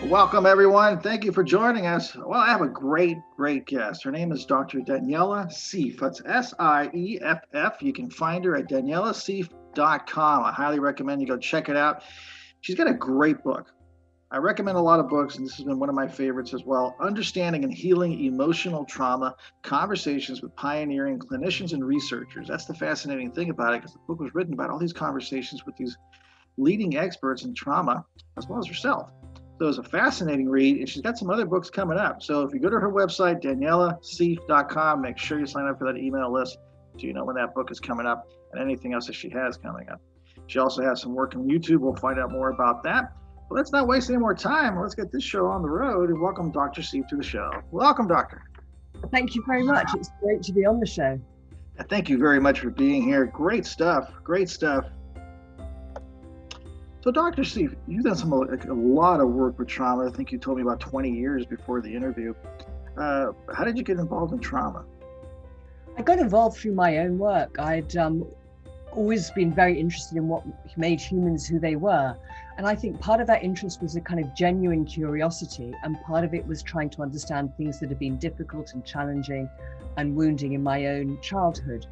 Welcome, everyone. Thank you for joining us. Well, I have a great guest. Her name is Dr. Daniela Sieff. That's Sieff. You can find her at danielasieff.com. I highly recommend you go check it out. She's got a great book. I recommend a lot of books, and this has been one of my favorites as well. Understanding and Healing Emotional Trauma, Conversations with Pioneering Clinicians and Researchers. That's the fascinating thing about it, because the book was written about all these conversations with these leading experts in trauma, as well as herself. So it's a fascinating read, and she's got some other books coming up. So if you go to her website, danielasieff.com, make sure you sign up for that email list so you know when that book is coming up and anything else that she has coming up. She also has some work on YouTube. We'll find out more about that. But let's not waste any more time. Let's get this show on the road and welcome Dr. Sieff to the show. Welcome, Doctor. Thank you very much. It's great to be on the show. Thank you very much for being here. Great stuff. So, Dr. Sieff, you've done a lot of work with trauma. I think you told me about 20 years before the interview. How did you get involved in trauma? I got involved through my own work. I'd always been very interested in what made humans who they were. And I think part of that interest was a kind of genuine curiosity. And part of it was trying to understand things that had been difficult and challenging and wounding in my own childhood.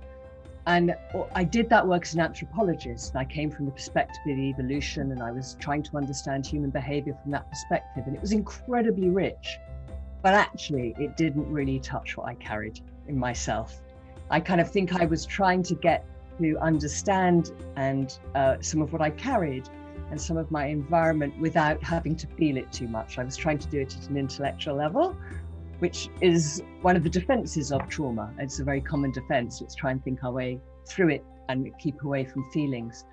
And I did that work as an anthropologist. I came from the perspective of evolution, and I was trying to understand human behavior from that perspective. And it was incredibly rich, but actually it didn't really touch what I carried in myself. I kind of think I was trying to get to understand and some of what I carried and some of my environment without having to feel it too much. I was trying to do it at an intellectual level, which is one of the defenses of trauma. It's a very common defense. Let's try and think our way through it and keep away from feelings.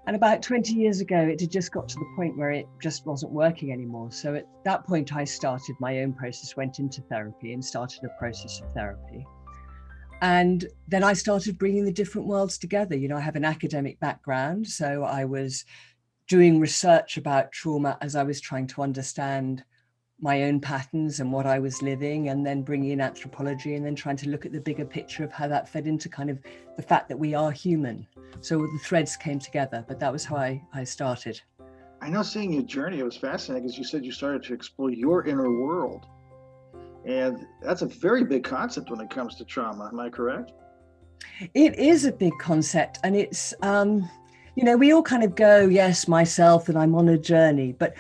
And about 20 years ago, it had just got to the point where it just wasn't working anymore. So at that point, I started my own process, went into therapy and started a process of therapy. And then I started bringing the different worlds together. You know, I have an academic background, so I was doing research about trauma as I was trying to understand my own patterns and what I was living, and then bringing in anthropology and then trying to look at the bigger picture of how that fed into kind of the fact that we are human. So the threads came together, but that was how I started. I know, seeing your journey, it was fascinating because you said you started to explore your inner world. And that's a very big concept when it comes to trauma. Am I correct? It is a big concept, and it's, you know, we all kind of go, yes, myself, and I'm on a journey, but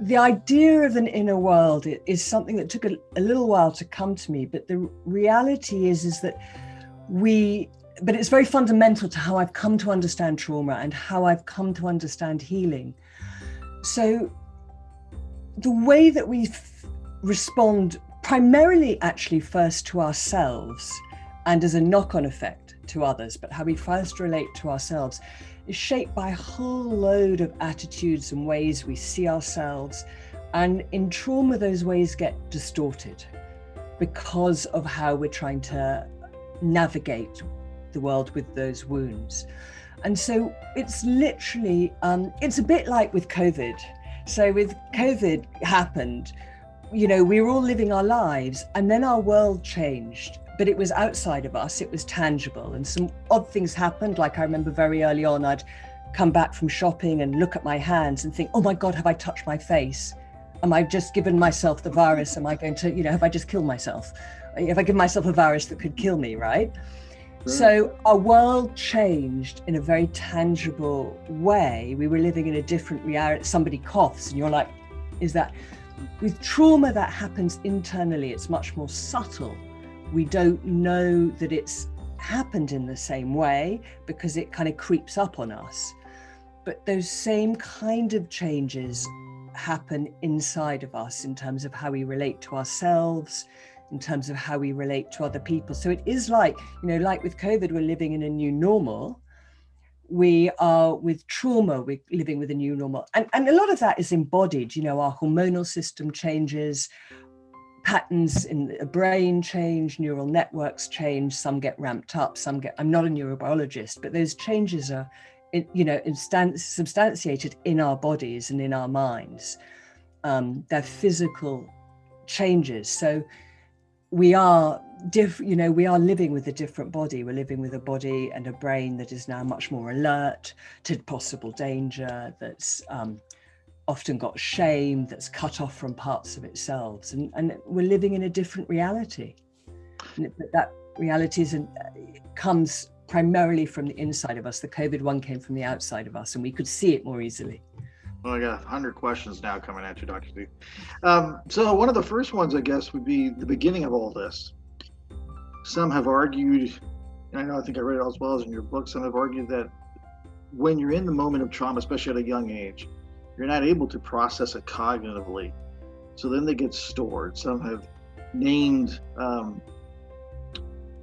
the idea of an inner world is something that took a little while to come to me. But the reality is that but it's very fundamental to how I've come to understand trauma and how I've come to understand healing. So the way that we respond primarily actually first to ourselves and as a knock-on effect to others, but how we first relate to ourselves is shaped by a whole load of attitudes and ways we see ourselves. And in trauma, those ways get distorted because of how we're trying to navigate the world with those wounds. And so it's literally, it's a bit like with COVID. So with COVID happened, you know, we were all living our lives and then our world changed. But it was outside of us, it was tangible. And some odd things happened. Like I remember very early on, I'd come back from shopping and look at my hands and think, oh my God, have I touched my face? Am I just given myself the virus? Am I going to, you know, have I just killed myself? Have I given myself a virus that could kill me, right? So our world changed in a very tangible way. We were living in a different reality. Somebody coughs and you're like, is that? With trauma that happens internally, it's much more subtle. We don't know that it's happened in the same way because it kind of creeps up on us. But those same kind of changes happen inside of us in terms of how we relate to ourselves, in terms of how we relate to other people. So it is like, you know, like with COVID, we're living in a new normal. We are with trauma, we're living with a new normal. And a lot of that is embodied, you know, our hormonal system changes, patterns in the brain change, neural networks change, some get ramped up, I'm not a neurobiologist, but those changes are, you know, substantiated in our bodies and in our minds. They're physical changes. So we are we are living with a different body. We're living with a body and a brain that is now much more alert to possible danger, that's often got shame, that's cut off from parts of itself. And we're living in a different reality. But that reality comes primarily from the inside of us. The COVID one came from the outside of us, and we could see it more easily. Well, I got 100 questions now coming at you, Dr. Steve. So one of the first ones, I guess, would be the beginning of all this. Some have argued, and I think I read it as well as in your book, some have argued that when you're in the moment of trauma, especially at a young age, you're not able to process it cognitively. So then they get stored. Some have named,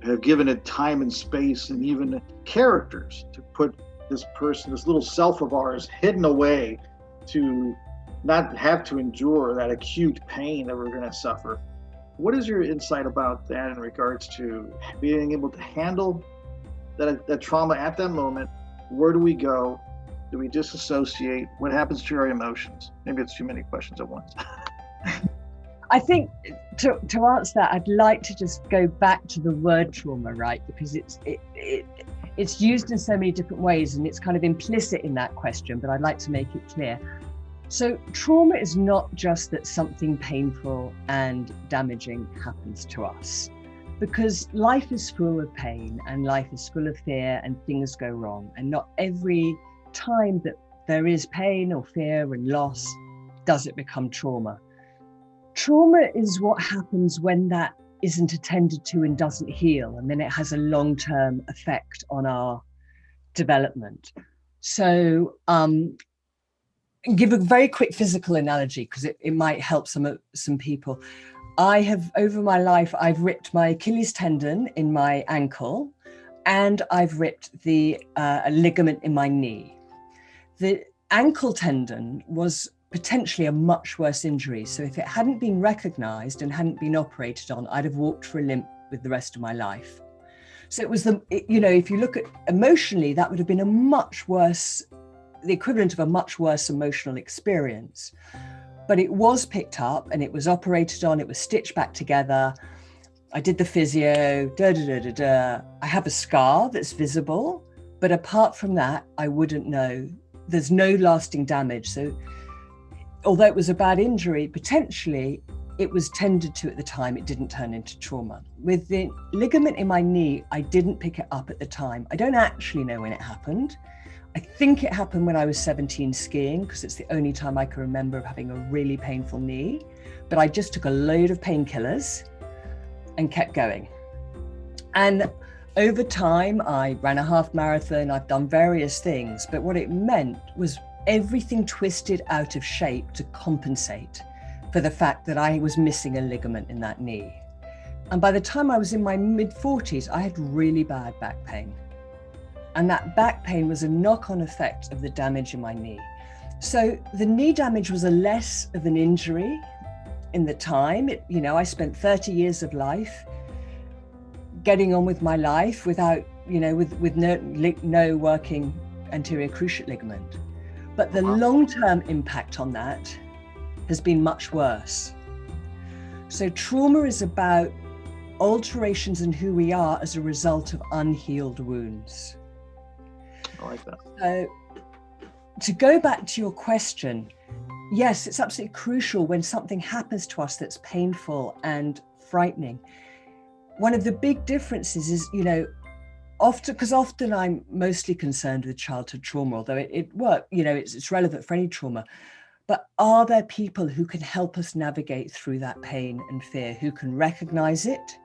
have given it time and space and even characters to put this person, this little self of ours, hidden away to not have to endure that acute pain that we're going to suffer. What is your insight about that in regards to being able to handle that trauma at that moment? Where do we go? Do we disassociate? What happens to our emotions? Maybe it's too many questions at once. I think to answer that, I'd like to just go back to the word trauma, right? Because it's used in so many different ways, and it's kind of implicit in that question, but I'd like to make it clear. So trauma is not just that something painful and damaging happens to us, because life is full of pain and life is full of fear and things go wrong. And not every time that there is pain or fear and loss does it become trauma. Trauma is what happens when that isn't attended to and doesn't heal, and then it has a long-term effect on our development. So give a very quick physical analogy, because it might help some people. I have, over my life, I've ripped my Achilles tendon in my ankle, and I've ripped the a ligament in my knee. The ankle tendon was potentially a much worse injury. So if it hadn't been recognized and hadn't been operated on, I'd have walked for a limp with the rest of my life. So it was if you look at emotionally, that would have been a much worse, the equivalent of a much worse emotional experience. But it was picked up and it was operated on, it was stitched back together. I did the physio, I have a scar that's visible, but apart from that, I wouldn't know. There's no lasting damage. So although it was a bad injury, potentially it was tended to at the time, it didn't turn into trauma. With the ligament in my knee, I didn't pick it up at the time. I don't actually know when it happened. I think it happened when I was 17 skiing, because it's the only time I can remember of having a really painful knee. But I just took a load of painkillers and kept going. And over time, I ran a half marathon, I've done various things, but what it meant was everything twisted out of shape to compensate for the fact that I was missing a ligament in that knee. And by the time I was in my mid-40s, I had really bad back pain. And that back pain was a knock-on effect of the damage in my knee. So the knee damage was a less of an injury in the time. I spent 30 years of life getting on with my life without, with no working anterior cruciate ligament. But the long-term impact on that has been much worse. So trauma is about alterations in who we are as a result of unhealed wounds. I like that. So to go back to your question, yes, it's absolutely crucial when something happens to us that's painful and frightening. One of the big differences is, often I'm mostly concerned with childhood trauma, although it works, it's relevant for any trauma. But are there people who can help us navigate through that pain and fear, who can recognize it,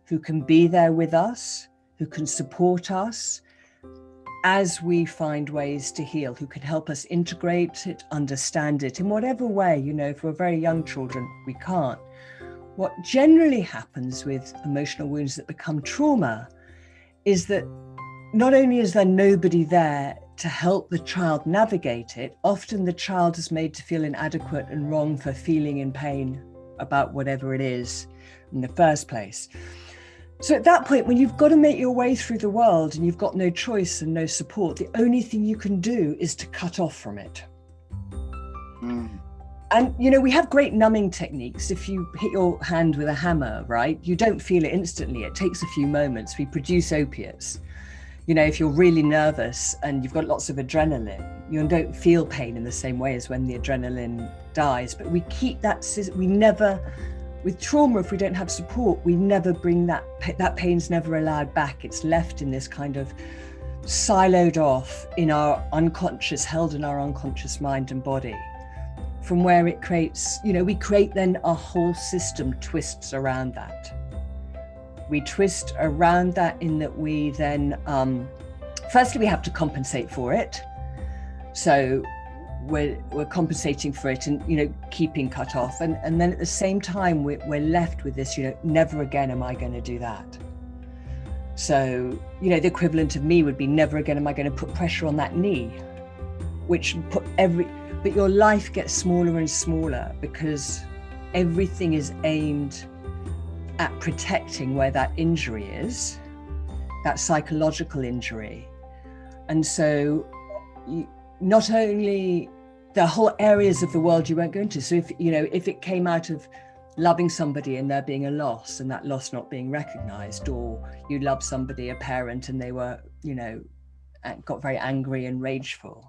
who can be there with us, who can support us as we find ways to heal, who can help us integrate it, understand it in whatever way? If we're very young children, we can't. What generally happens with emotional wounds that become trauma is that not only is there nobody there to help the child navigate it, often the child is made to feel inadequate and wrong for feeling in pain about whatever it is in the first place. So at that point, when you've got to make your way through the world and you've got no choice and no support, the only thing you can do is to cut off from it. And, we have great numbing techniques. If you hit your hand with a hammer, right, you don't feel it instantly. It takes a few moments. We produce opiates. If you're really nervous and you've got lots of adrenaline, you don't feel pain in the same way as when the adrenaline dies. But we keep that, we never, with trauma, if we don't have support, we never bring that pain's never allowed back. It's left in this kind of siloed off in our unconscious, held in our unconscious mind and body. From where it creates, we create then our whole system twists around that. We twist around that in that we then, firstly, we have to compensate for it. So we're compensating for it and, keeping cut off. And then at the same time, we're left with this, never again am I going to do that. So, the equivalent of me would be never again am I going to put pressure on that knee, which but your life gets smaller and smaller because everything is aimed at protecting where that injury is, that psychological injury. And so not only the whole areas of the world you won't go into. So if it came out of loving somebody and there being a loss and that loss not being recognized, or you love somebody, a parent, and they were, got very angry and rageful,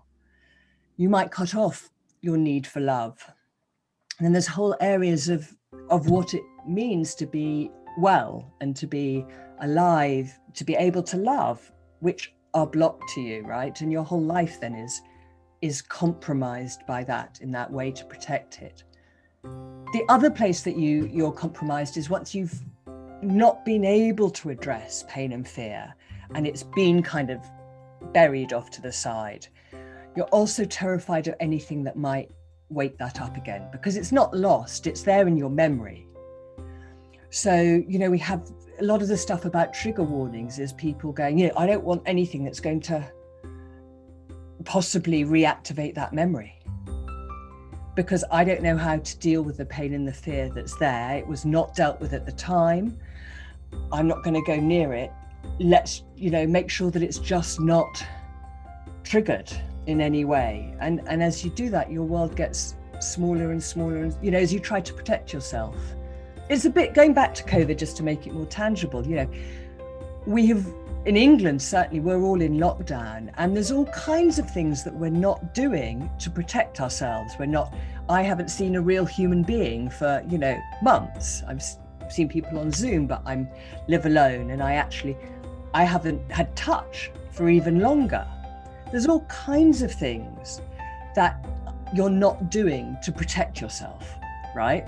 you might cut off your need for love. And then there's whole areas of what it means to be well and to be alive, to be able to love, which are blocked to you, right? And your whole life then is compromised by that in that way to protect it. The other place that you're compromised is once you've not been able to address pain and fear, and it's been kind of buried off to the side. You're also terrified of anything that might wake that up again, because it's not lost, it's there in your memory. So, we have a lot of the stuff about trigger warnings is people going, I don't want anything that's going to possibly reactivate that memory, because I don't know how to deal with the pain and the fear that's there. It was not dealt with at the time. I'm not going to go near it. Let's, make sure that it's just not triggered in any way. And as you do that, your world gets smaller and smaller, and as you try to protect yourself. It's a bit going back to COVID, just to make it more tangible. We have, in England, certainly we're all in lockdown, and there's all kinds of things that we're not doing to protect ourselves. I haven't seen a real human being for, months. I've seen people on Zoom, but I live alone, and I haven't had touch for even longer. There's all kinds of things that you're not doing to protect yourself, right?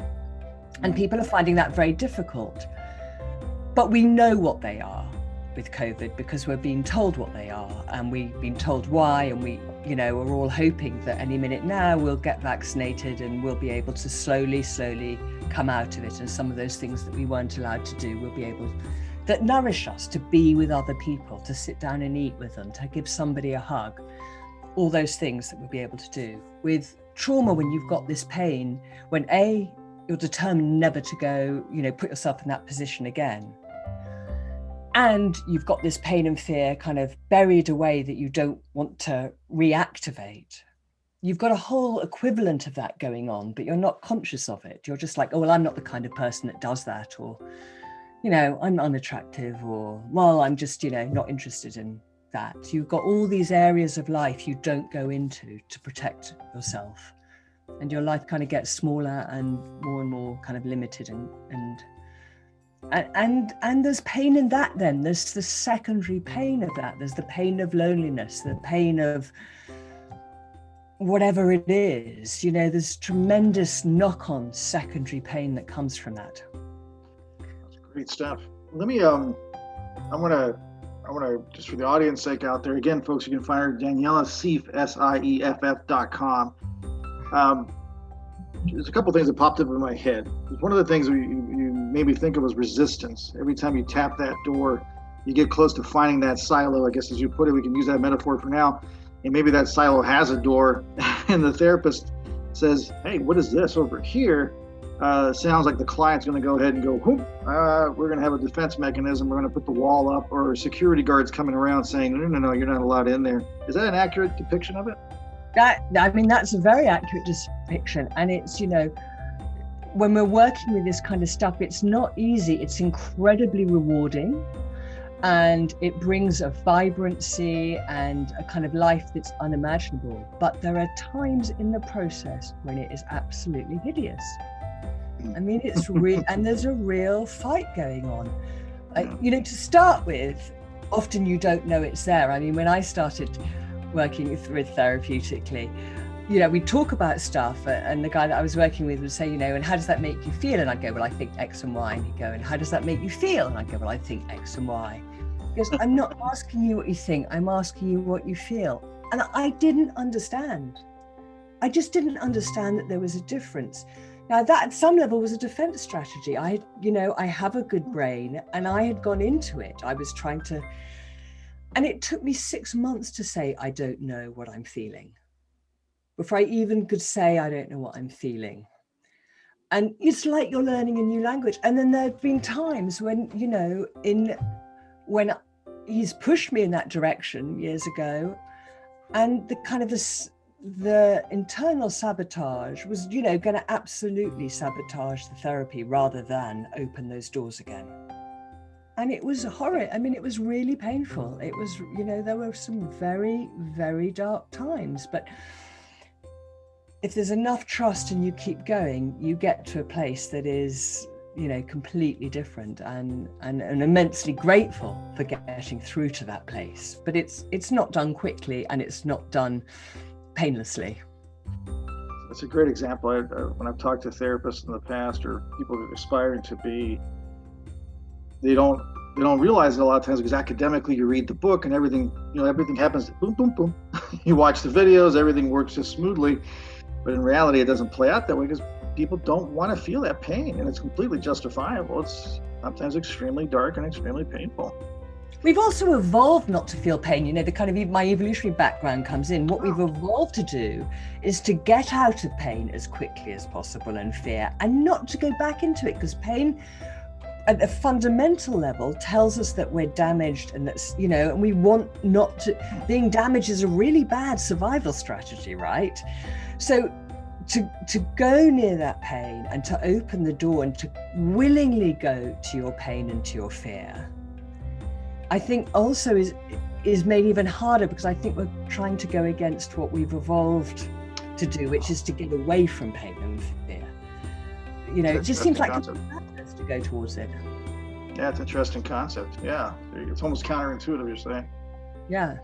And people are finding that very difficult. But we know what they are with COVID because we're being told what they are, and we've been told why, and we're all hoping that any minute now we'll get vaccinated and we'll be able to slowly come out of it. And some of those things that we weren't allowed to do, we'll be able that nourish us, to be with other people, to sit down and eat with them, to give somebody a hug, all those things that we'll be able to do. With trauma, when you've got this pain, when you're determined never to go, put yourself in that position again, and you've got this pain and fear kind of buried away that you don't want to reactivate, you've got a whole equivalent of that going on, but you're not conscious of it. You're just like, oh, well, I'm not the kind of person that does that, or I'm unattractive, or, well, I'm just, not interested in that. You've got all these areas of life you don't go into to protect yourself. And your life kind of gets smaller and more kind of limited. And there's pain in that then. There's the secondary pain of that. There's the pain of loneliness, the pain of whatever it is. There's tremendous knock-on secondary pain that comes from that. Great stuff. Let me, I want to, just for the audience sake out there, again, folks, you can find her Daniela Sieff, SIEFF.com. There's a couple of things that popped up in my head. One of the things you made me think of was resistance. Every time you tap that door, you get close to finding that silo, I guess, as you put it. We can use that metaphor for now. And maybe that silo has a door, and the therapist says, hey, what is this over here? Sounds like the client's going to go ahead and go, we're going to have a defense mechanism. We're going to put the wall up, or security guards coming around saying, no, you're not allowed in there. Is that an accurate depiction of it? That's a very accurate depiction. And it's, when we're working with this kind of stuff, it's not easy. It's incredibly rewarding. And it brings a vibrancy and a kind of life that's unimaginable. But there are times in the process when it is absolutely hideous. I mean, it's real, and there's a real fight going on. To start with, often you don't know it's there. I mean, when I started working with therapeutically, we talk about stuff, and the guy that I was working with would say, and how does that make you feel? And I'd go, well, I think X and Y. And he'd go, and how does that make you feel? And I'd go, well, I think X and Y. He goes, I'm not asking you what you think, I'm asking you what you feel. And I didn't understand. I just didn't understand that there was a difference. Now, that at some level was a defense strategy. I have a good brain, and I had gone into it. I was trying to, and it took me 6 months to say, I don't know what I'm feeling, before I even could say, I don't know what I'm feeling. And it's like you're learning a new language. And then there've been times when, when he's pushed me in that direction years ago, and the kind of the internal sabotage was, going to absolutely sabotage the therapy rather than open those doors again. And it was horrid. I mean, it was really painful. It was, there were some very, very dark times, but if there's enough trust and you keep going, you get to a place that is, completely different, and immensely grateful for getting through to that place. But it's not done quickly, and it's not done painlessly. That's a great example. When I've talked to therapists in the past, or people that are aspiring to be, they don't realize it a lot of times, because academically you read the book and everything, everything happens boom, boom, boom. You watch the videos, everything works just smoothly. But in reality, it doesn't play out that way, because people don't want to feel that pain, and it's completely justifiable. It's sometimes extremely dark and extremely painful. We've also evolved not to feel pain. The kind of my evolutionary background comes in. What we've evolved to do is to get out of pain as quickly as possible, and fear, and not to go back into it, because pain at a fundamental level tells us that we're damaged, and that's, and we want not to. Being damaged is a really bad survival strategy, right? So to go near that pain, and to open the door, and to willingly go to your pain and to your fear, I think also is made even harder, because I think we're trying to go against what we've evolved to do, which is to get away from pain and fear. It just seems like it's madness to go towards it. Yeah, it's an interesting concept. Yeah, it's almost counterintuitive, you're saying. Yeah.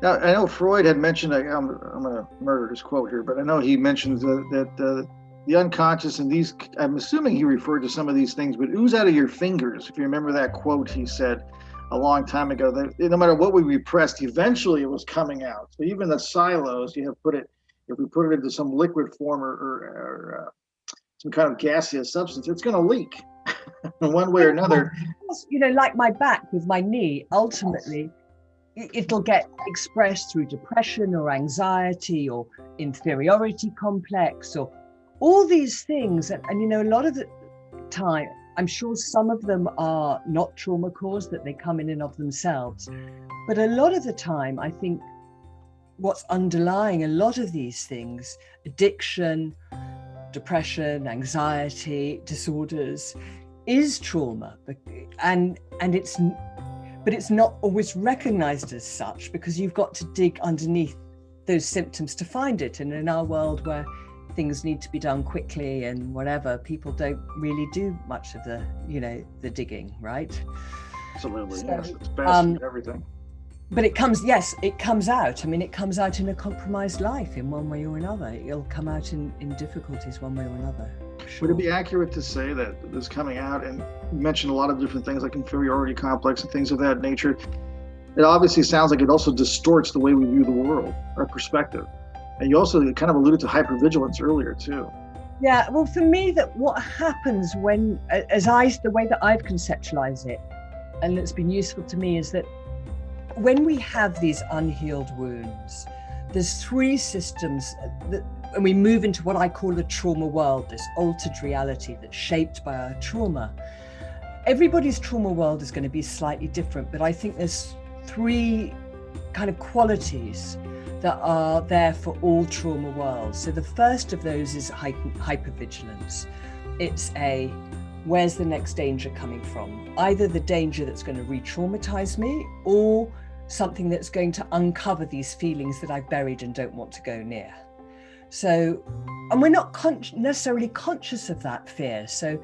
Now, I know Freud had mentioned, I'm going to murder his quote here, but I know he mentions that the unconscious, and these, I'm assuming he referred to some of these things, would ooze out of your fingers. If you remember that quote he said a long time ago, that no matter what we repressed, eventually it was coming out. So even the silos, if we put it into some liquid form, or some kind of gaseous substance, it's going to leak in one way or another. Like my back with my knee, ultimately, it'll get expressed through depression or anxiety or inferiority complex, or all these things. And a lot of the time, I'm sure some of them are not trauma caused, that they come in and of themselves. But a lot of the time, I think what's underlying a lot of these things, addiction, depression, anxiety disorders, is trauma. But it's not always recognized as such, because you've got to dig underneath those symptoms to find it. And in our world where things need to be done quickly and whatever, people don't really do much of the digging, right? Absolutely, so, yes, it's best everything. But it comes out. I mean, it comes out in a compromised life in one way or another. It'll come out in difficulties one way or another. Sure. Would it be accurate to say that this coming out, and you mentioned a lot of different things like inferiority complex and things of that nature, it obviously sounds like it also distorts the way we view the world, our perspective. And you also kind of alluded to hypervigilance earlier too. Yeah, well, for me, that what happens when, the way that I've conceptualized it, and it's been useful to me, is that when we have these unhealed wounds, there's three systems and we move into what I call the trauma world, this altered reality that's shaped by our trauma. Everybody's trauma world is going to be slightly different, but I think there's three kind of qualities that are there for all trauma worlds. So the first of those is hypervigilance. It's where's the next danger coming from? Either the danger that's going to re-traumatize me, or something that's going to uncover these feelings that I've buried and don't want to go near. So, and we're not necessarily conscious of that fear. So,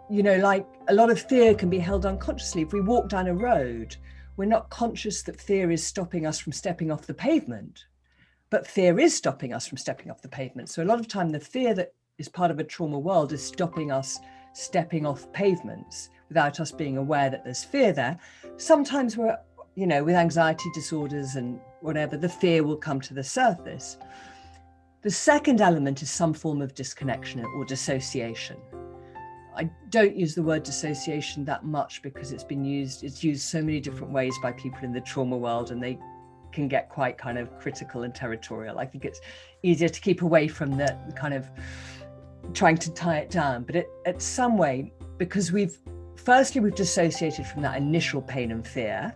like a lot of fear can be held unconsciously. If we walk down a road, we're not conscious that fear is stopping us from stepping off the pavement, but fear is stopping us from stepping off the pavement. So a lot of time, the fear that is part of a trauma world is stopping us stepping off pavements without us being aware that there's fear there. Sometimes we're, with anxiety disorders and whatever, the fear will come to the surface. The second element is some form of disconnection or dissociation. I don't use the word dissociation that much because it's used so many different ways by people in the trauma world, and they can get quite kind of critical and territorial. I think it's easier to keep away from the kind of trying to tie it down, but at some way, because we've dissociated from that initial pain and fear.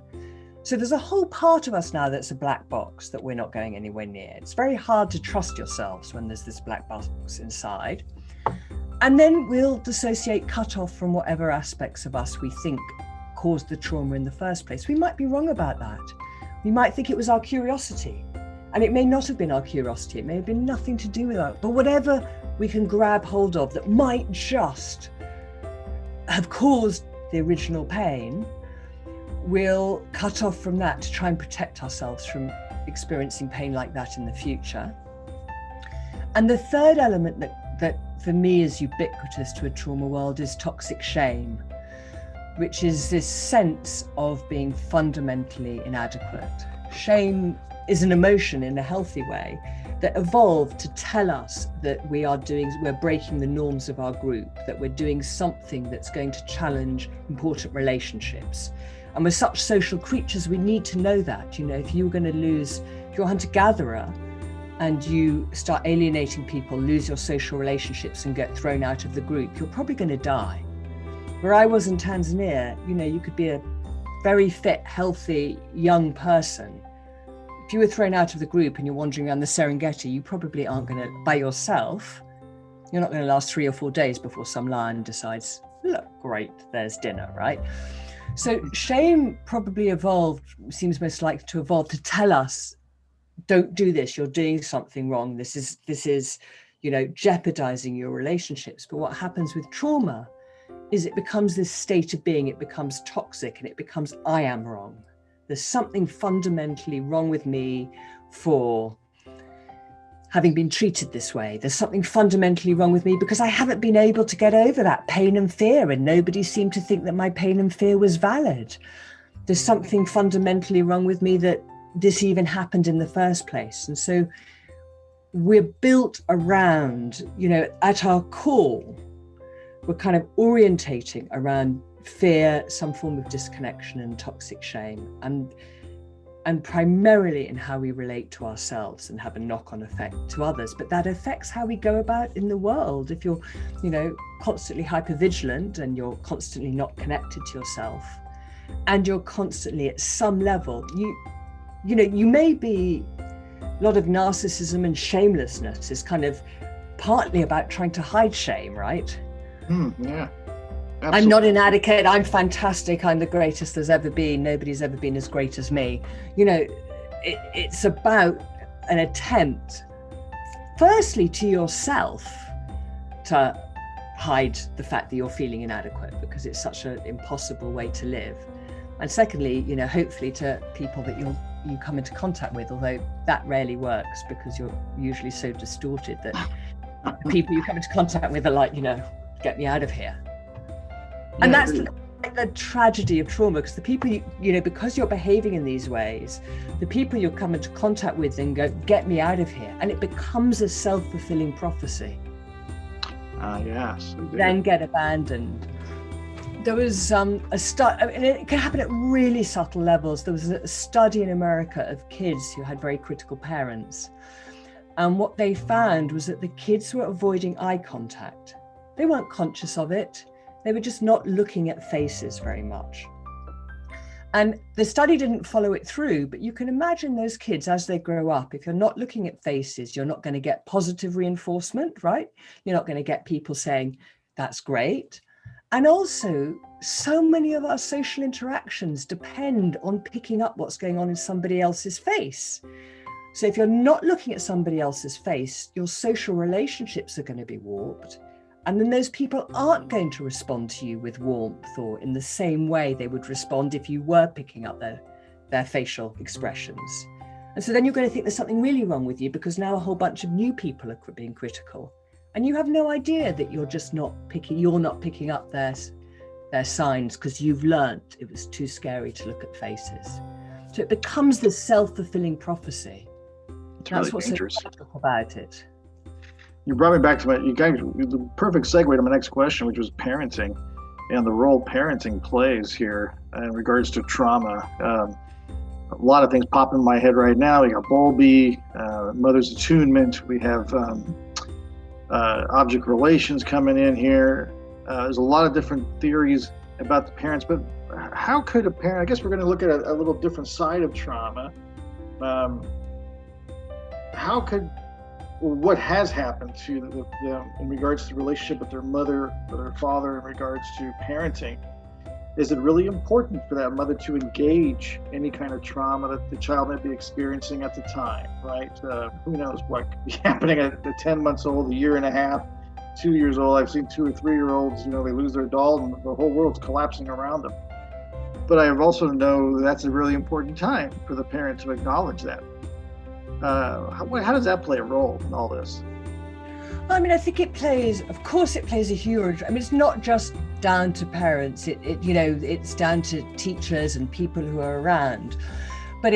So there's a whole part of us now that's a black box that we're not going anywhere near. It's very hard to trust yourselves when there's this black box inside. And then we'll dissociate, cut off from whatever aspects of us we think caused the trauma in the first place. We might be wrong about that. We might think it was our curiosity, and it may not have been our curiosity. It may have been nothing to do with that, but whatever we can grab hold of that might just have caused the original pain, we'll cut off from that to try and protect ourselves from experiencing pain like that in the future. And the third element that for me is ubiquitous to a trauma world is toxic shame, which is this sense of being fundamentally inadequate. Shame is an emotion in a healthy way that evolved to tell us that we're breaking the norms of our group, that we're doing something that's going to challenge important relationships. And we're such social creatures, we need to know that. If you're a hunter-gatherer and you start alienating people, lose your social relationships and get thrown out of the group, you're probably going to die. Where I was in Tanzania, you could be a very fit, healthy, young person. If you were thrown out of the group and you're wandering around the Serengeti, you probably aren't going to, by yourself, you're not going to last 3 or 4 days before some lion decides, look, great, there's dinner, right? So shame probably seems most likely to evolve to tell us, don't do this, you're doing something wrong. This is, jeopardizing your relationships. But what happens with trauma is it becomes this state of being, it becomes toxic, and it becomes, I am wrong. There's something fundamentally wrong with me for having been treated this way. There's something fundamentally wrong with me because I haven't been able to get over that pain and fear, and nobody seemed to think that my pain and fear was valid. There's something fundamentally wrong with me that this even happened in the first place. And so we're built around, at our core, we're kind of orientating around fear, some form of disconnection and toxic shame, and primarily in how we relate to ourselves and have a knock-on effect to others. But that affects how we go about in the world. If you're, constantly hypervigilant and you're constantly not connected to yourself, and you're constantly at some level, you may be, a lot of narcissism and shamelessness is kind of partly about trying to hide shame, right? Yeah. Absolutely. I'm not inadequate, I'm fantastic, I'm the greatest there's ever been, nobody's ever been as great as me. It's about an attempt, firstly to yourself, to hide the fact that you're feeling inadequate because it's such an impossible way to live. And secondly, hopefully to people that you come into contact with, although that rarely works because you're usually so distorted that the people you come into contact with are like, get me out of here. And that's the tragedy of trauma, because the people because you're behaving in these ways, the people you'll come into contact with then go, get me out of here. And it becomes a self-fulfilling prophecy. Yes. Then get abandoned. There was a study, it can happen at really subtle levels. There was a study in America of kids who had very critical parents. And what they found was that the kids were avoiding eye contact. They weren't conscious of it. They were just not looking at faces very much. And the study didn't follow it through, but you can imagine those kids as they grow up, if you're not looking at faces, you're not going to get positive reinforcement, right? You're not going to get people saying, that's great. And also, so many of our social interactions depend on picking up what's going on in somebody else's face. So if you're not looking at somebody else's face, your social relationships are going to be warped. And then those people aren't going to respond to you with warmth or in the same way they would respond if you were picking up their facial expressions. And so then you're going to think there's something really wrong with you because now a whole bunch of new people are being critical. And you have no idea that you're not picking up their signs because you've learnt it was too scary to look at faces. So it becomes this self-fulfilling prophecy. That's what's so magical about it. You brought me back to the perfect segue to my next question, which was parenting and the role parenting plays here in regards to trauma. A lot of things pop in my head right now. We got Bowlby, mother's attunement. We have object relations coming in here. There's a lot of different theories about the parents, but how could a parent, I guess we're going to look at a little different side of trauma. What has happened to them in regards to the relationship with their mother or their father in regards to parenting? Is it really important for that mother to engage any kind of trauma that the child may be experiencing at the time, right? Who knows what could be happening at 10 months old, a year and a half, 2 years old. I've seen 2 or 3 year olds, they lose their doll and the whole world's collapsing around them. But I also know that's a really important time for the parent to acknowledge that. How does that play a role in all this? I mean, I think it plays a huge, it's not just down to parents, it's down to teachers and people who are around, but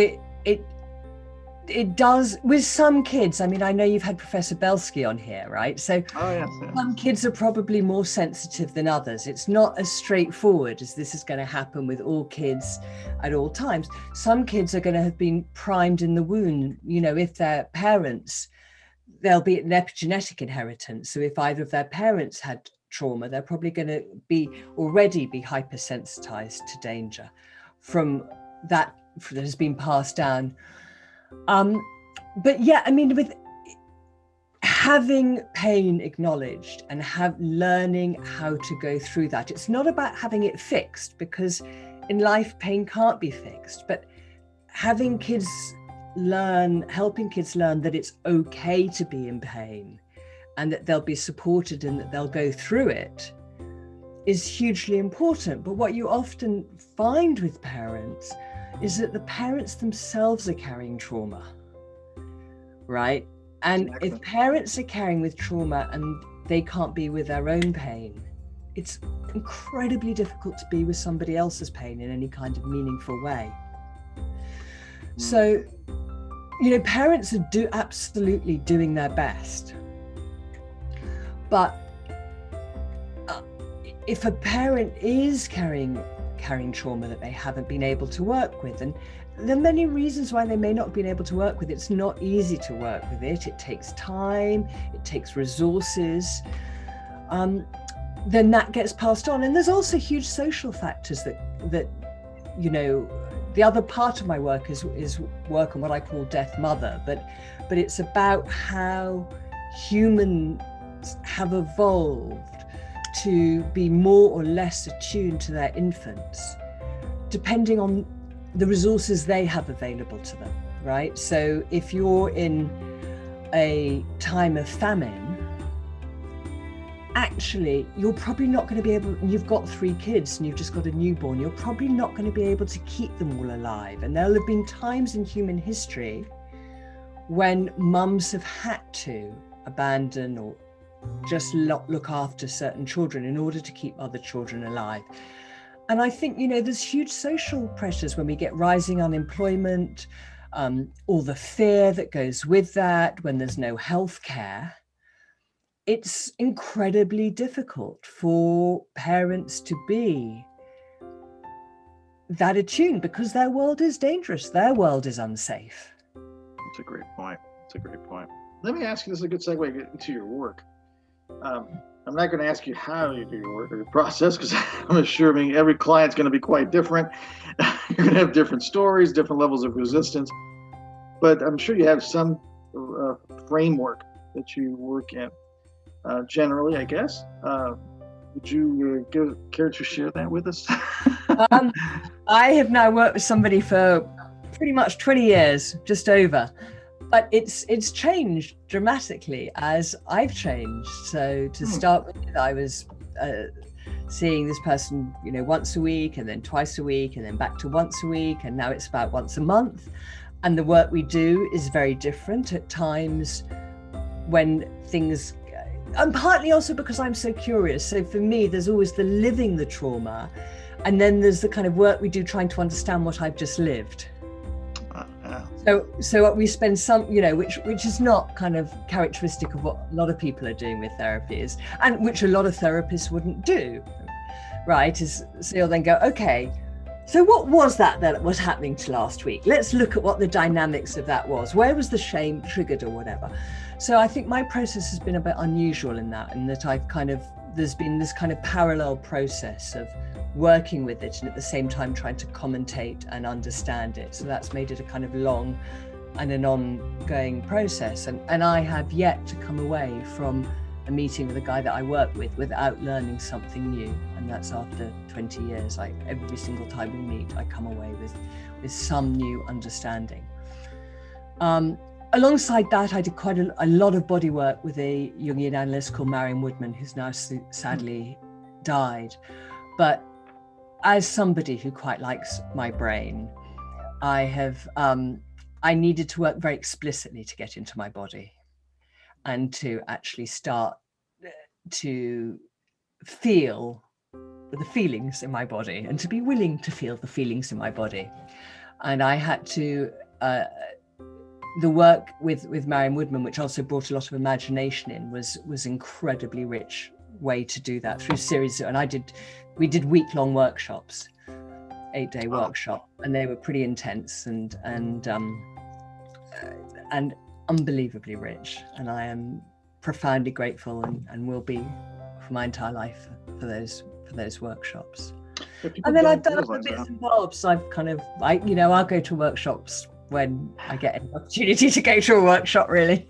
it does with some kids. I know you've had Professor Belsky on here, right? So yes. Some kids are probably more sensitive than others. It's not as straightforward as this is going to happen with all kids at all times. Some kids are going to have been primed in the womb, if their parents, there'll be an epigenetic inheritance. So if either of their parents had trauma, they're probably going to already be hypersensitized to danger from that has been passed down. But yeah, with having pain acknowledged and learning how to go through that, it's not about having it fixed, because in life pain can't be fixed, but helping kids learn that it's okay to be in pain and that they'll be supported and that they'll go through it is hugely important. But what you often find with parents is that the parents themselves are carrying trauma, right? And exactly. If parents are carrying with trauma and they can't be with their own pain, it's incredibly difficult to be with somebody else's pain in any kind of meaningful way. So, parents are absolutely doing their best. But if a parent is carrying trauma that they haven't been able to work with, and there are many reasons why they may not have been able to work with it. It's not easy to work with it. It takes time, it takes resources. Then that gets passed on. And there's also huge social factors that the other part of my work is work on what I call Death Mother, but it's about how humans have evolved to be more or less attuned to their infants, depending on the resources they have available to them, right? So if you're in a time of famine, actually, you're probably not going to be able, you've got 3 kids and you've just got a newborn, you're probably not going to be able to keep them all alive. And there'll have been times in human history when mums have had to abandon or just look after certain children in order to keep other children alive. And I think, there's huge social pressures when we get rising unemployment, all the fear that goes with that, when there's no health care. It's incredibly difficult for parents to be that attuned because their world is dangerous. Their world is unsafe. That's a great point. Let me ask you, this is a good segue into your work. I'm not going to ask you how you do your work or your process, because I'm assuming every client's going to be quite different. You're going to have different stories, different levels of resistance, but I'm sure you have some framework that you work in. Generally, I guess. Would you care to share that with us? Um, I have now worked with somebody for pretty much 20 years, just over. But it's changed dramatically as I've changed. So to start with, I was seeing this person, once a week, and then twice a week, and then back to once a week, and now it's about once a month. And the work we do is very different at times when things, and partly also because I'm so curious. So for me, there's always the living the trauma, and then there's the kind of work we do trying to understand what I've just lived. So we spend some, which is not kind of characteristic of what a lot of people are doing with therapies, and which a lot of therapists wouldn't do, right? So you'll then go, okay, so what was that was happening to last week? Let's look at what the dynamics of that was. Where was the shame triggered or whatever? So I think my process has been a bit unusual in that there's been this kind of parallel process of working with it and at the same time trying to commentate and understand it. So that's made it a kind of long and an ongoing process. And I have yet to come away from a meeting with a guy that I work with without learning something new. And that's after 20 years. Every single time we meet, I come away with some new understanding. Alongside that, I did quite a lot of body work with a Jungian analyst called Marion Woodman, who's now sadly died. But as somebody who quite likes my brain, I needed to work very explicitly to get into my body and to actually start to feel the feelings in my body and to be willing to feel the feelings in my body. And I had to, the work with Marion Woodman, which also brought a lot of imagination in, was incredibly rich way to do that through series. And we did week-long workshops, 8-day workshop, and they were pretty intense and unbelievably rich. And I am profoundly grateful and will be for my entire life for those workshops. And then I've done other bits and bobs. I'll go to workshops when I get an opportunity to go to a workshop, really.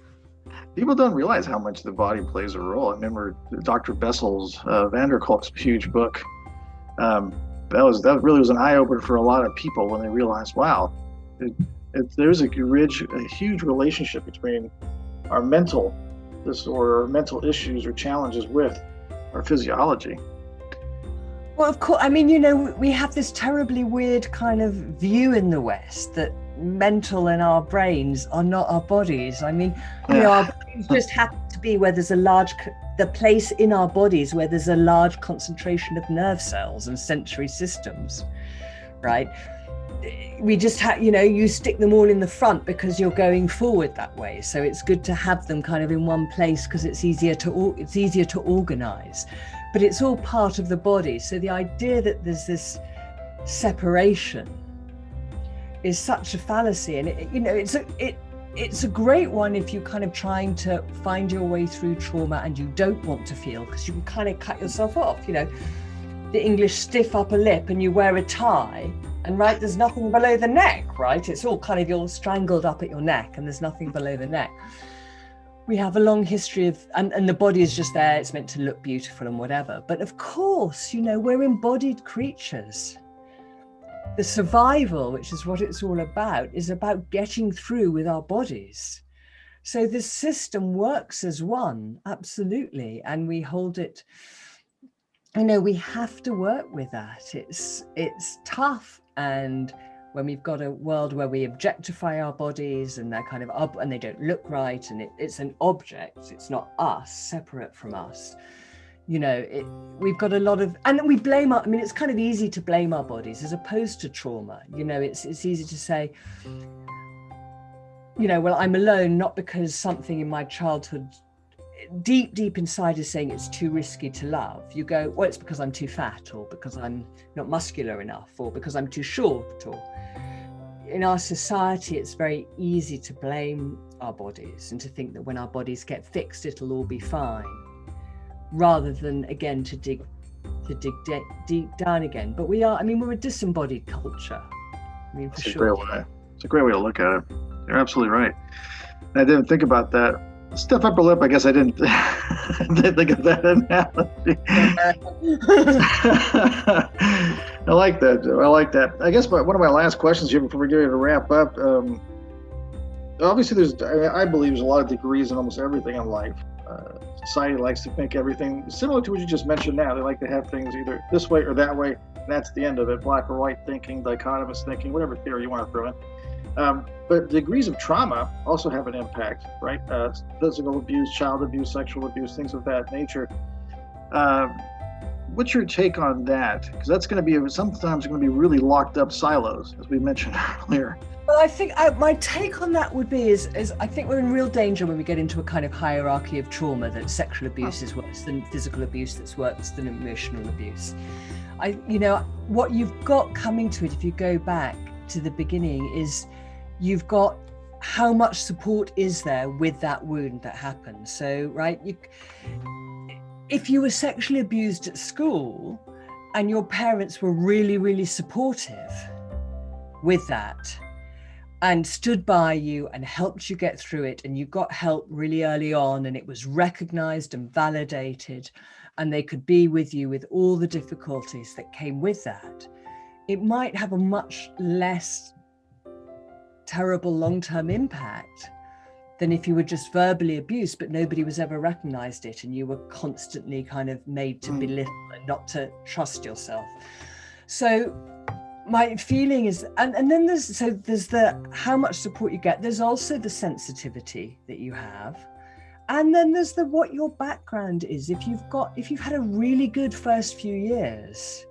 People don't realize how much the body plays a role. I remember Dr. Bessel's Van der Kolk's huge book. That really was an eye-opener for a lot of people when they realized, wow, there's a huge relationship between our mental disorder, or mental issues or challenges with our physiology. Well, of course, we have this terribly weird kind of view in the West that mental and our brains are not our bodies. Our brains just happen to be where there's the place in our bodies where there's a large concentration of nerve cells and sensory systems, right? We just you stick them all in the front because you're going forward that way. So it's good to have them kind of in one place because it's easier to organize, but it's all part of the body. So the idea that there's this separation is such a fallacy, and it's a great one if you're kind of trying to find your way through trauma and you don't want to feel, because you can kind of cut yourself off. The English stiff upper lip, and you wear a tie, and right, there's nothing below the neck, right? It's all kind of, you're strangled up at your neck and there's nothing below the neck. We have a long history of, and the body is just there, it's meant to look beautiful and whatever. But of course, we're embodied creatures. The survival, which is what it's all about, is about getting through with our bodies. So this system works as one, absolutely. And we hold it, we have to work with that. It's tough. And when we've got a world where we objectify our bodies and they're kind of up and they don't look right, and it's an object, it's not us, separate from us. We've got a lot of, and we blame it's kind of easy to blame our bodies as opposed to trauma. It's easy to say, well, I'm alone, not because something in my childhood deep inside is saying it's too risky to love. You go, well, it's because I'm too fat, or because I'm not muscular enough, or because I'm too short. Or in our society, it's very easy to blame our bodies and to think that when our bodies get fixed, it'll all be fine. rather than again to dig deep down again. But we're a disembodied culture. I mean, for sure. It's a great way to look at it. You're absolutely right. I didn't think about that. Stiff upper lip, I guess I didn't, didn't think of that analogy. I like that, Joe. I like that. I guess one of my last questions here before we get ready to wrap up, obviously I believe there's a lot of degrees in almost everything in life. Society likes to make everything similar to what you just mentioned now. They like to have things either this way or that way, and that's the end of it. Black or white thinking, dichotomous thinking, whatever theory you want to throw in. But degrees of trauma also have an impact, right? Physical abuse, child abuse, sexual abuse, things of that nature. What's your take on that? Because that's going to be sometimes going to be really locked up silos, as we mentioned earlier. Well, I think my take on that would be is I think we're in real danger when we get into a kind of hierarchy of trauma, that sexual abuse is worse than physical abuse, that's worse than emotional abuse. What you've got coming to it, if you go back to the beginning, is you've got how much support is there with that wound that happened. So, right, if you were sexually abused at school and your parents were really, really supportive with that and stood by you and helped you get through it, and you got help really early on and it was recognized and validated, and they could be with you with all the difficulties that came with that, it might have a much less terrible long-term impact than if you were just verbally abused but nobody was ever recognized it, and you were constantly kind of made to belittle and not to trust yourself. So my feeling is, and then there's the how much support you get. There's also the sensitivity that you have, and then there's the what your background is. If you've had a really good first few years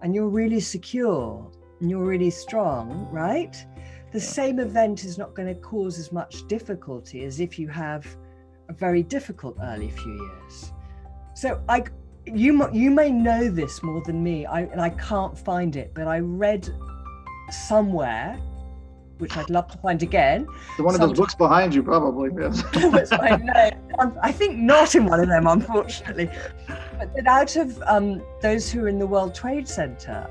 and you're really secure and you're really strong, right? The same event is not going to cause as much difficulty as if you have a very difficult early few years. So you may know this more than me, and I can't find it, but I read somewhere, which I'd love to find again. One of those books behind you, probably. Yes. I know. I think not in one of them, unfortunately. But that out of those who are in the World Trade Center,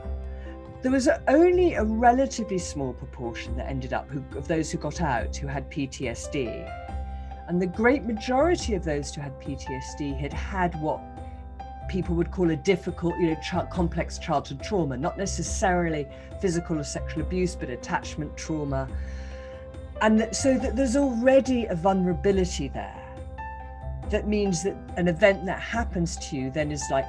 there was only a relatively small proportion that ended up of those who got out who had PTSD. And the great majority of those who had PTSD had what people would call a difficult, complex childhood trauma, not necessarily physical or sexual abuse, but attachment trauma. And so that there's already a vulnerability there. That means that an event that happens to you then is like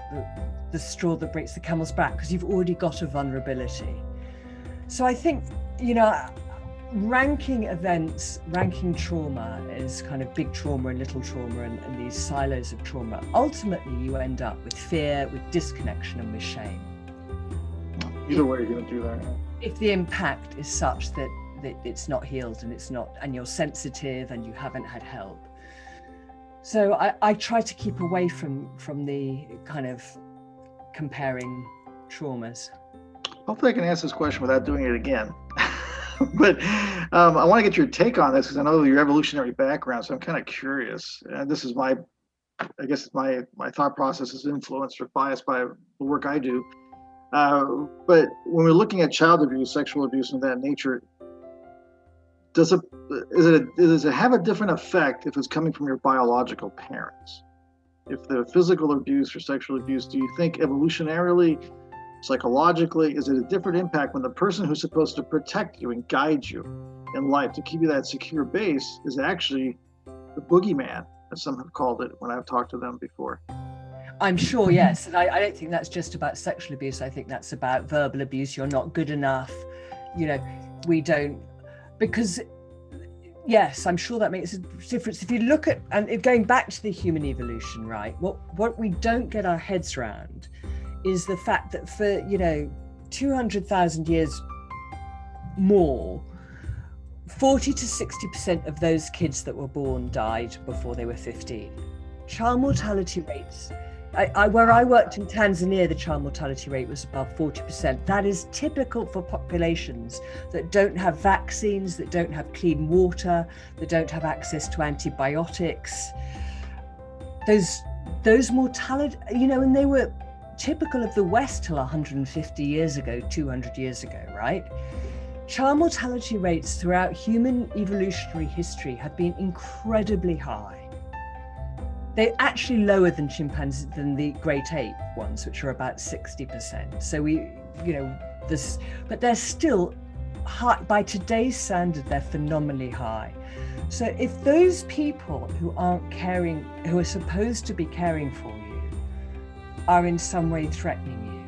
the straw that breaks the camel's back, because you've already got a vulnerability. So I think, ranking events, ranking trauma is kind of big trauma and little trauma and these silos of trauma. Ultimately, you end up with fear, with disconnection, and with shame. Either way, you're going to do that. If the impact is such that it's not healed and you're sensitive and you haven't had help. So I try to keep away from the kind of comparing traumas. Hopefully I can answer this question without doing it again. But I want to get your take on this, because I know your evolutionary background, so I'm kind of curious. And this is my thought process is influenced or biased by the work I do. But when we're looking at child abuse, sexual abuse of that nature, does it have a different effect if it's coming from your biological parents? If the physical abuse or sexual abuse, do you think evolutionarily, psychologically, is it a different impact when the person who's supposed to protect you and guide you in life, to keep you that secure base, is actually the boogeyman, as some have called it when I've talked to them before? I'm sure, yes. And I don't think that's just about sexual abuse. I think that's about verbal abuse. You're not good enough. We don't, because yes, I'm sure that makes a difference. If you look at, and going back to the human evolution, right, what we don't get our heads around is the fact that for 200,000 years more, 40 to 60% of those kids that were born died before they were 15. Child mortality rates, where I worked in Tanzania, the child mortality rate was above 40%. That is typical for populations that don't have vaccines, that don't have clean water, that don't have access to antibiotics. those mortality, and they were typical of the West till 150 years ago, 200 years ago, right? Child mortality rates throughout human evolutionary history have been incredibly high. They're actually lower than chimpanzees, than the great ape ones, which are about 60%. So but they're still high. By today's standard, they're phenomenally high. So if those people who aren't caring, who are supposed to be caring for you, are in some way threatening you,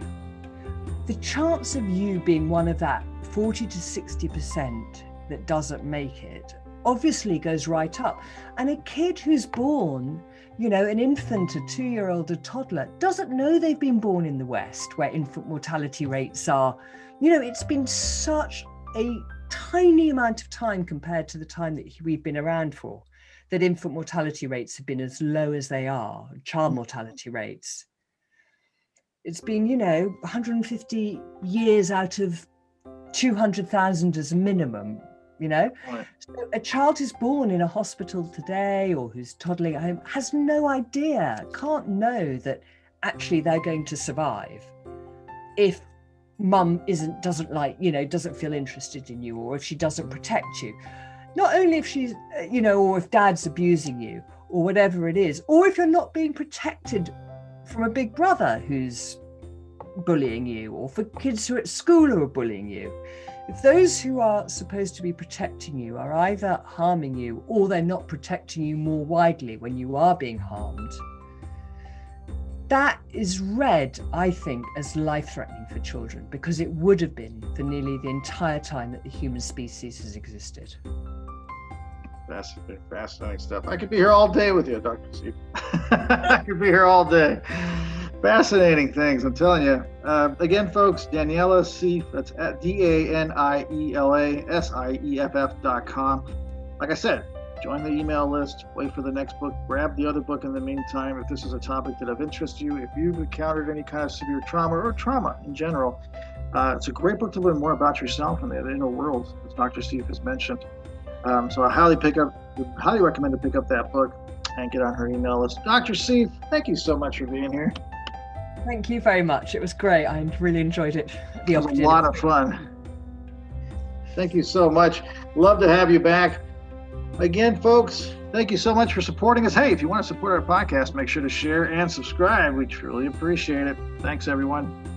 the chance of you being one of that 40 to 60% that doesn't make it obviously goes right up. And a kid who's born, an infant, a 2-year-old, a toddler, doesn't know they've been born in the West, where infant mortality rates are, it's been such a tiny amount of time compared to the time that we've been around for, that infant mortality rates have been as low as they are, child mortality rates. It's been, 150 years out of 200,000 as a minimum, Right. So a child who's born in a hospital today or who's toddling at home has no idea, can't know that actually they're going to survive if mum doesn't feel interested in you, or if she doesn't protect you. Not only if she's, or if dad's abusing you or whatever it is, or if you're not being protected from a big brother who's bullying you, or for kids who are at school who are bullying you. If those who are supposed to be protecting you are either harming you or they're not protecting you more widely when you are being harmed, that is read, I think, as life-threatening for children, because it would have been for nearly the entire time that the human species has existed. That's fascinating stuff. I could be here all day with you, Dr. Sieff. I could be here all day. Fascinating things, I'm telling you. Again, folks, Daniela Sieff, that's at DanielaSieff.com. Like I said, join the email list, wait for the next book, grab the other book in the meantime if this is a topic that of interest to you. If you've encountered any kind of severe trauma or trauma in general, it's a great book to learn more about yourself and the inner world, as Dr. Sieff has mentioned. So I highly recommend to pick up that book and get on her email list. Dr. Sieff, thank you so much for being here. Thank you very much. It was great. I really enjoyed it. It was a lot of fun. Thank you so much. Love to have you back. Again, folks, thank you so much for supporting us. Hey, if you want to support our podcast, make sure to share and subscribe. We truly appreciate it. Thanks, everyone.